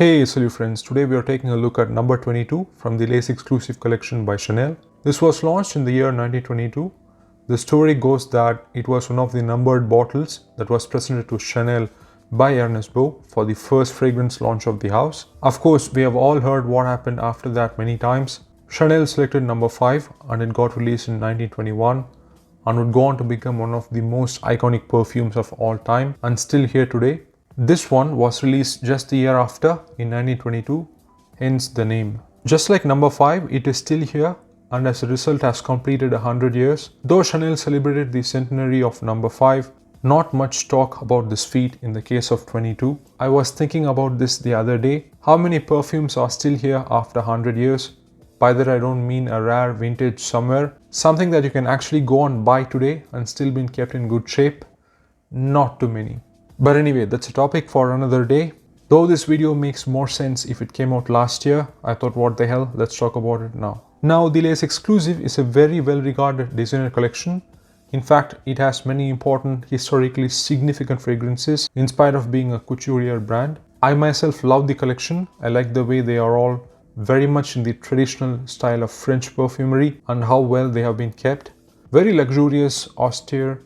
Hey Salut Friends, today we are taking a look at number 22 from the Les Exclusifs Collection by Chanel. This was launched in the year 1922. The story goes that it was one of the numbered bottles that was presented to Chanel by Ernest Beaux for the first fragrance launch of the house. Of course, we have all heard what happened after that many times. Chanel selected number 5 and it got released in 1921 and would go on to become one of the most iconic perfumes of all time and still here today. This one was released just the year after in 1922, hence the name. Just like number 5, it is still here and as a result has completed 100 years. Though Chanel celebrated the centenary of number 5, not much talk about this feat in the case of 22. I was thinking about this the other day. How many perfumes are still here after 100 years? By that I don't mean a rare vintage somewhere. Something that you can actually go and buy today and still been kept in good shape. Not too many. But anyway, that's a topic for another day. Though this video makes more sense if it came out last year, I thought what the hell, let's talk about it now. Now, the Les Exclusifs is a very well regarded designer collection. In fact, it has many important, historically significant fragrances in spite of being a couturier brand. I myself love the collection. I like the way they are all very much in the traditional style of French perfumery and how well they have been kept. Very luxurious, austere,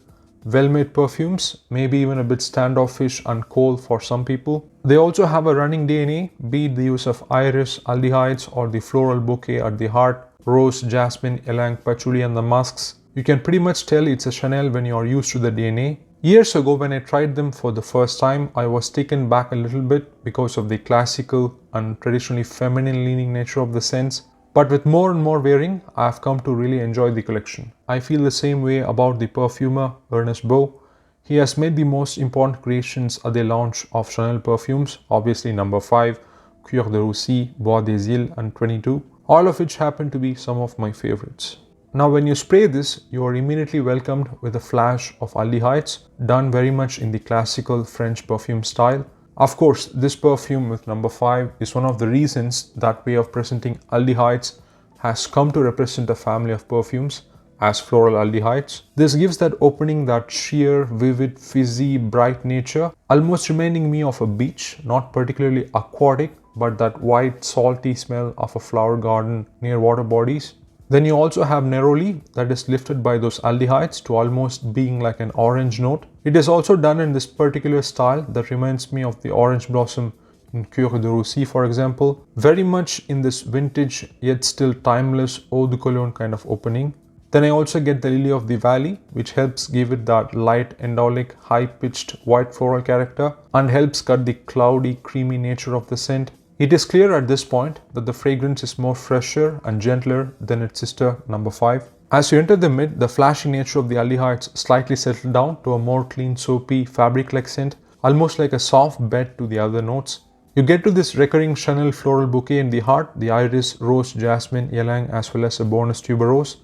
well-made perfumes, maybe even a bit standoffish and cold for some people. They also have a running DNA, be it the use of iris, aldehydes or the floral bouquet at the heart, rose, jasmine, ylang, patchouli and the musks. You can pretty much tell it's a Chanel when you are used to the DNA. Years ago when I tried them for the first time, I was taken back a little bit because of the classical and traditionally feminine leaning nature of the scents. But with more and more wearing, I have come to really enjoy the collection. I feel the same way about the perfumer Ernest Beaux. He has made the most important creations at the launch of Chanel perfumes, obviously number 5, Cuir de Russie, Bois des Îles and 22, all of which happen to be some of my favorites. Now when you spray this, you are immediately welcomed with a flash of aldehydes, done very much in the classical French perfume style. Of course, this perfume with number 5 is one of the reasons that way of presenting aldehydes has come to represent a family of perfumes as floral aldehydes. This gives that opening that sheer, vivid, fizzy, bright nature, almost reminding me of a beach, not particularly aquatic, but that white, salty smell of a flower garden near water bodies. Then you also have neroli that is lifted by those aldehydes to almost being like an orange note. It is also done in this particular style that reminds me of the orange blossom in Cuir de Russie, for example. Very much in this vintage yet still timeless eau de cologne kind of opening. Then I also get the lily of the valley, which helps give it that light, endolic, high-pitched white floral character and helps cut the cloudy, creamy nature of the scent. It is clear at this point that the fragrance is more fresher and gentler than its sister number 5. As you enter the mid, the flashy nature of the aldehydes slightly settle down to a more clean, soapy, fabric-like scent, almost like a soft bed to the other notes. You get to this recurring Chanel floral bouquet in the heart, the iris, rose, jasmine, ylang as well as a bonus tuberose,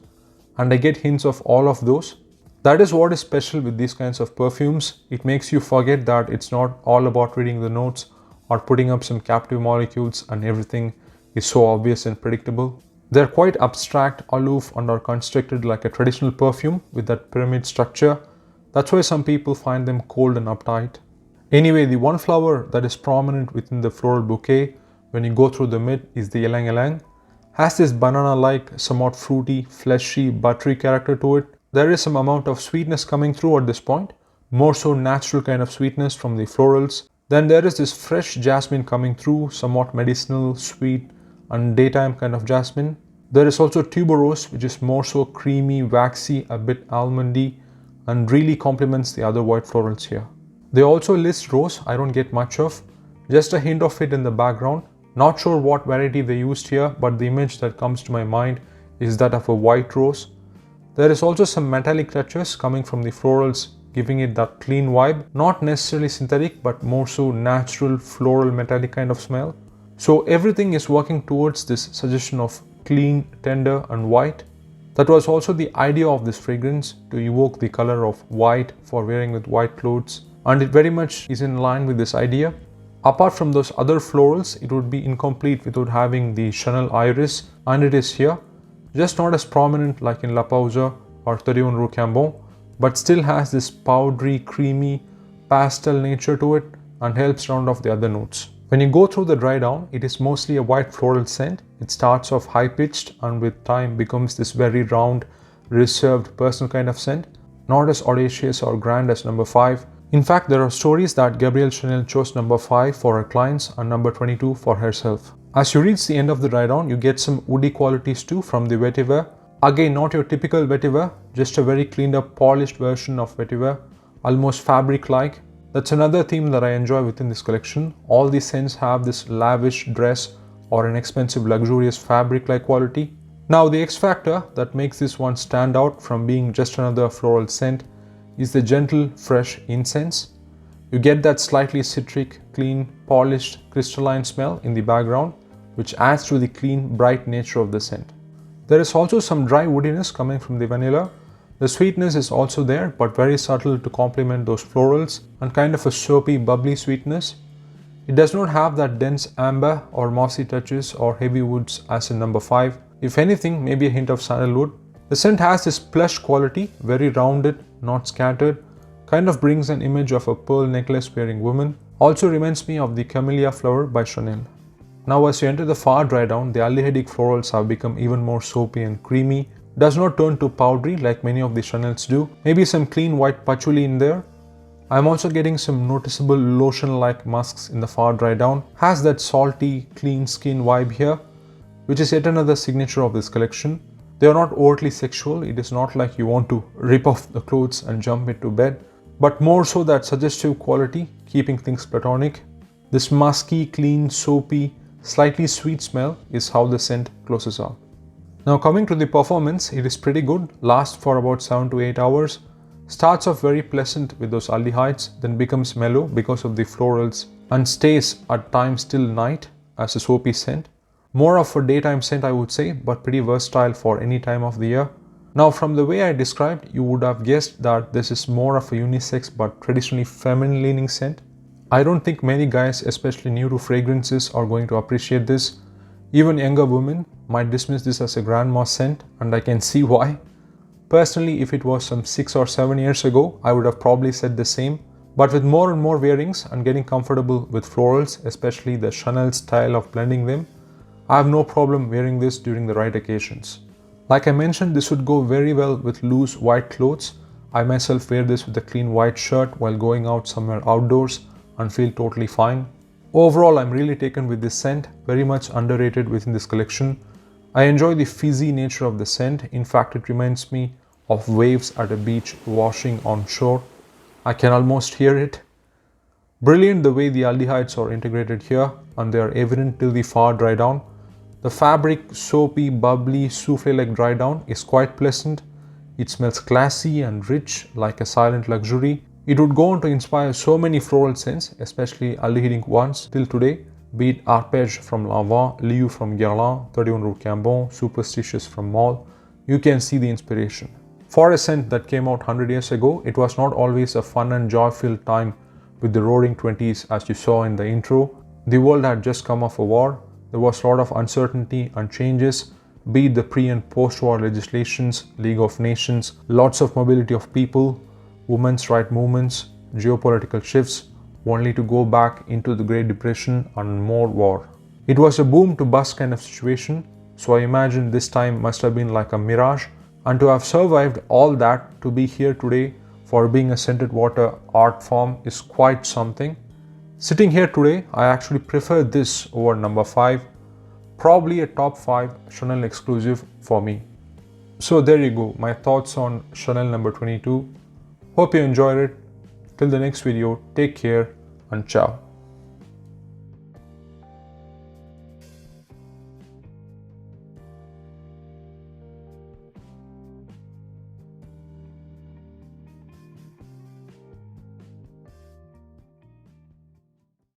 and I get hints of all of those. That is what is special with these kinds of perfumes. It makes you forget that it's not all about reading the notes or putting up some captive molecules and everything is so obvious and predictable. They're quite abstract, aloof and are constructed like a traditional perfume with that pyramid structure. That's why some people find them cold and uptight. Anyway, the one flower that is prominent within the floral bouquet when you go through the mid is the ylang ylang. Has this banana-like, somewhat fruity, fleshy, buttery character to it. There is some amount of sweetness coming through at this point, more so natural kind of sweetness from the florals. Then there is this fresh jasmine coming through, somewhat medicinal, sweet and daytime kind of jasmine. There is also tuberose, which is more so creamy, waxy, a bit almondy and really complements the other white florals here. They also list rose, I don't get much of, just a hint of it in the background. Not sure what variety they used here, but the image that comes to my mind is that of a white rose. There is also some metallic touches coming from the florals, giving it that clean vibe, not necessarily synthetic but more so natural floral metallic kind of smell. So everything is working towards this suggestion of clean, tender and white. That was also the idea of this fragrance, to evoke the color of white for wearing with white clothes, and it very much is in line with this idea. Apart from those other florals, it would be incomplete without having the Chanel iris, and it is here, just not as prominent like in La Pausa or 31 Rue Cambon, but still has this powdery, creamy, pastel nature to it and helps round off the other notes. When you go through the dry down, it is mostly a white floral scent. It starts off high pitched and with time becomes this very round, reserved, personal kind of scent, not as audacious or grand as number 5. In fact, there are stories that Gabrielle Chanel chose number 5 for her clients and number 22 for herself. As you reach the end of the dry down, you get some woody qualities too from the vetiver. Again, not your typical vetiver, just a very cleaned up, polished version of vetiver, almost fabric-like. That's another theme that I enjoy within this collection. All these scents have this lavish dress or an expensive, luxurious fabric-like quality. Now, the X factor that makes this one stand out from being just another floral scent is the gentle, fresh incense. You get that slightly citric, clean, polished, crystalline smell in the background, which adds to the clean, bright nature of the scent. There is also some dry woodiness coming from the vanilla. The sweetness is also there, but very subtle to complement those florals and kind of a soapy, bubbly sweetness. It does not have that dense amber or mossy touches or heavy woods as in number 5. If anything, maybe a hint of sandalwood. The scent has this plush quality, very rounded, not scattered, kind of brings an image of a pearl necklace wearing woman. Also reminds me of the Camellia flower by Chanel. Now as you enter the far dry down, the aldehydic florals have become even more soapy and creamy. Does not turn too powdery like many of the Chanels do. Maybe some clean white patchouli in there. I'm also getting some noticeable lotion-like musks in the far dry down. Has that salty, clean skin vibe here, which is yet another signature of this collection. They are not overtly sexual. It is not like you want to rip off the clothes and jump into bed, but more so that suggestive quality, keeping things platonic. This musky, clean, soapy, slightly sweet smell is how the scent closes out. Now coming to the performance, it is pretty good, lasts for about 7 to 8 hours, starts off very pleasant with those aldehydes, then becomes mellow because of the florals and stays at times till night as a soapy scent. More of a daytime scent I would say, but pretty versatile for any time of the year. Now from the way I described, you would have guessed that this is more of a unisex but traditionally feminine leaning scent. I don't think many guys, especially new to fragrances, are going to appreciate this. Even younger women might dismiss this as a grandma scent, and I can see why. Personally, if it was some 6 or 7 years ago, I would have probably said the same. But with more and more wearings and getting comfortable with florals, especially the Chanel style of blending them, I have no problem wearing this during the right occasions. Like I mentioned, this would go very well with loose white clothes. I myself wear this with a clean white shirt while going out somewhere outdoors and feel totally fine. Overall, I'm really taken with this scent, very much underrated within this collection. I enjoy the fizzy nature of the scent. In fact, it reminds me of waves at a beach washing on shore. I can almost hear it. Brilliant the way the aldehydes are integrated here, and they are evident till the far dry down. The fabric, soapy, bubbly, souffle-like dry down is quite pleasant. It smells classy and rich like a silent luxury. It would go on to inspire so many floral scents, especially aldehydic ones till today, be it Arpège from Lanvin, Liu from Guerlain, 31 Rue Cambon, Superstitious from Mall. You can see the inspiration. For a scent that came out 100 years ago, it was not always a fun and joy-filled time with the roaring 20s as you saw in the intro. The world had just come off a war. There was a lot of uncertainty and changes, be it the pre- and post-war legislations, League of Nations, lots of mobility of people, women's rights movements, geopolitical shifts, only to go back into the Great Depression and more war. It was a boom to bust kind of situation, so I imagine this time must have been like a mirage, and to have survived all that to be here today for being a scented water art form is quite something. Sitting here today, I actually prefer this over number 5, probably a top 5 Chanel exclusive for me. So there you go, my thoughts on Chanel number 22. Hope you enjoyed it. Till the next video, take care and ciao.